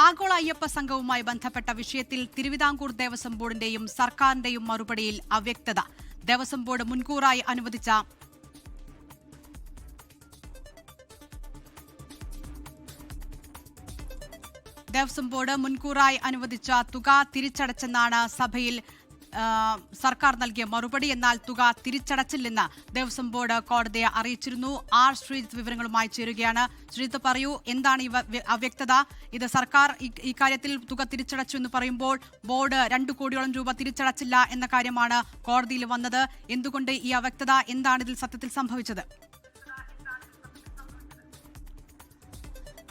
ആഗോള അയ്യപ്പ സംഘവുമായി ബന്ധപ്പെട്ട വിഷയത്തിൽ തിരുവിതാംകൂർ ദേവസ്വം ബോർഡിന്റെയും സർക്കാരിന്റെയും മറുപടിയിൽ അവ്യക്തത. ദേവസ്വം ബോർഡ് മുൻകൂറായി അനുവദിച്ച തുക തിരിച്ചടച്ചെന്നാണ് സഭയിൽ സർക്കാർ നൽകിയ മറുപടി. എന്നാൽ തുക തിരിച്ചടച്ചില്ലെന്ന് ദേവസ്വം ബോർഡ് കോടതിയെ അറിയിച്ചിരുന്നു. ആർ ശ്രീജിത്ത് വിവരങ്ങളുമായി ചേരുകയാണ്. ശ്രീജിത്ത്, പറയൂ, എന്താണ് ഈ അവ്യക്തത? ഇത് സർക്കാർ ഇക്കാര്യത്തിൽ തുക തിരിച്ചടച്ചു എന്ന് പറയുമ്പോൾ ബോർഡ് 2 കോടിയോളം രൂപ തിരിച്ചടച്ചില്ല എന്ന കാര്യമാണ് കോടതിയിൽ വന്നത്. എന്തുകൊണ്ട് ഈ അവ്യക്തത? എന്താണ് ഇതിൽ സത്യത്തിൽ സംഭവിച്ചത്?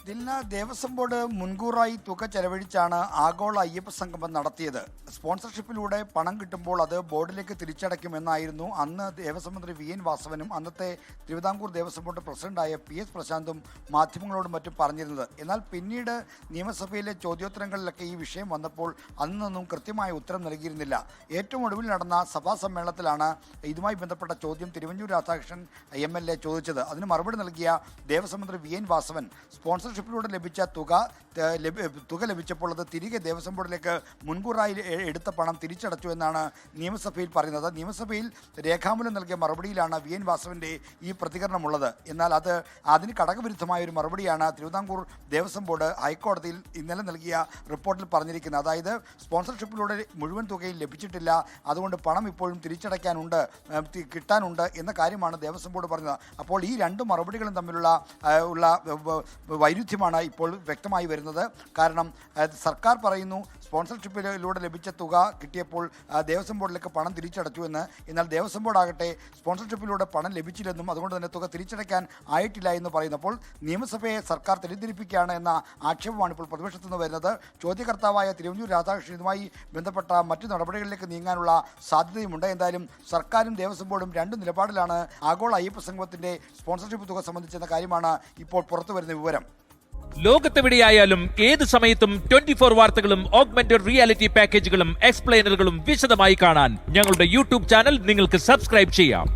ഇതിന് ദേവസ്വം ബോർഡ് മുൻകൂറായി തുക ചെലവഴിച്ചാണ് ആഗോള അയ്യപ്പ സംഗമം നടത്തിയത്. സ്പോൺസർഷിപ്പിലൂടെ പണം കിട്ടുമ്പോൾ അത് ബോർഡിലേക്ക് തിരിച്ചടയ്ക്കുമെന്നായിരുന്നു അന്ന് ദേവസ്വം മന്ത്രി വി എൻ വാസവനും അന്നത്തെ തിരുവിതാംകൂർ ദേവസ്വം ബോർഡ് പ്രസിഡന്റായ പി എസ് പ്രശാന്തും മാധ്യമങ്ങളോടും മറ്റും പറഞ്ഞിരുന്നത്. എന്നാൽ പിന്നീട് നിയമസഭയിലെ ചോദ്യോത്തരങ്ങളിലൊക്കെ ഈ വിഷയം വന്നപ്പോൾ അന്നൊന്നും കൃത്യമായ ഉത്തരം നൽകിയിരുന്നില്ല. ഏറ്റവും ഒടുവിൽ നടന്ന സഭാ സമ്മേളനത്തിലാണ് ഇതുമായി ബന്ധപ്പെട്ട ചോദ്യം തിരുവഞ്ചൂർ രാധാകൃഷ്ണൻ MLA ചോദിച്ചത്. അതിന് മറുപടി നൽകിയ ദേവസ്വം മന്ത്രി വി എൻ വാസവൻ സ്പോൺസർഷിപ്പിലൂടെ ലഭിച്ച തുക ലഭിച്ചപ്പോൾ അത് തിരികെ ദേവസ്വം ബോർഡിലേക്ക് മുൻകൂറായി എടുത്ത പണം തിരിച്ചടച്ചു എന്നാണ് നിയമസഭയിൽ പറയുന്നത്. നിയമസഭയിൽ രേഖാമൂലം നൽകിയ മറുപടിയിലാണ് വി എൻ വാസവൻ്റെ ഈ പ്രതികരണമുള്ളത്. എന്നാൽ അതിന് കടകവിരുദ്ധമായ ഒരു മറുപടിയാണ് തിരുവിതാംകൂർ ദേവസ്വം ബോർഡ് ഹൈക്കോടതിയിൽ ഇന്നലെ നൽകിയ റിപ്പോർട്ടിൽ പറഞ്ഞിരിക്കുന്നത്. അതായത് സ്പോൺസർഷിപ്പിലൂടെ മുഴുവൻ തുകയും ലഭിച്ചിട്ടില്ല, അതുകൊണ്ട് പണം ഇപ്പോഴും കിട്ടാനുണ്ട് എന്ന കാര്യമാണ് ദേവസ്വം ബോർഡ് പറഞ്ഞത്. അപ്പോൾ ഈ 2 മറുപടികളും തമ്മിലുള്ള വൈരുദ്ധ്യമാണ് ഇപ്പോൾ വ്യക്തമായി വരുന്നത്. കാരണം സർക്കാർ പറയുന്നു സ്പോൺസർഷിപ്പിലൂടെ ലഭിച്ച തുക കിട്ടിയപ്പോൾ ദേവസ്വം ബോർഡിലേക്ക് പണം തിരിച്ചടച്ചു എന്ന്. എന്നാൽ ദേവസ്വം ബോർഡ് ആകട്ടെ സ്പോൺസർഷിപ്പിലൂടെ പണം ലഭിച്ചില്ലെന്നും അതുകൊണ്ട് തന്നെ തുക തിരിച്ചടയ്ക്കാൻ ആയിട്ടില്ല എന്ന് പറയുന്നപ്പോൾ നിയമസഭയെ സർക്കാർ തെറ്റിദ്ധരിപ്പിക്കുകയാണ് എന്ന ആക്ഷേപമാണ് ഇപ്പോൾ പ്രതിപക്ഷത്തു നിന്ന് വരുന്നത്. ചോദ്യകർത്താവായ തിരുവഞ്ചൂർ രാധാകൃഷ്ണൻ ഇതുമായി ബന്ധപ്പെട്ട മറ്റു നടപടികളിലേക്ക് നീങ്ങാനുള്ള സാധ്യതയുമുണ്ട്. എന്തായാലും സർക്കാരും ദേവസ്വം ബോർഡും 2 നിലപാടിലാണ് ആഗോള അയ്യപ്പ സംഘത്തിന്റെ സ്പോൺസർഷിപ്പ് തുക സംബന്ധിച്ചെന്ന കാര്യമാണ് ഇപ്പോൾ പുറത്തു വരുന്ന വിവരം. ലോകത്തെവിടെയായാലും ഏത് സമയത്തും 24 വാർത്തകളും ഓഗ്മെന്റഡ് റിയാലിറ്റി പാക്കേജുകളും എക്സ്പ്ലെയിനറുകളും വിശദമായി കാണാൻ ഞങ്ങളുടെ യൂട്യൂബ് ചാനൽ നിങ്ങൾക്ക് സബ്സ്ക്രൈബ് ചെയ്യാം.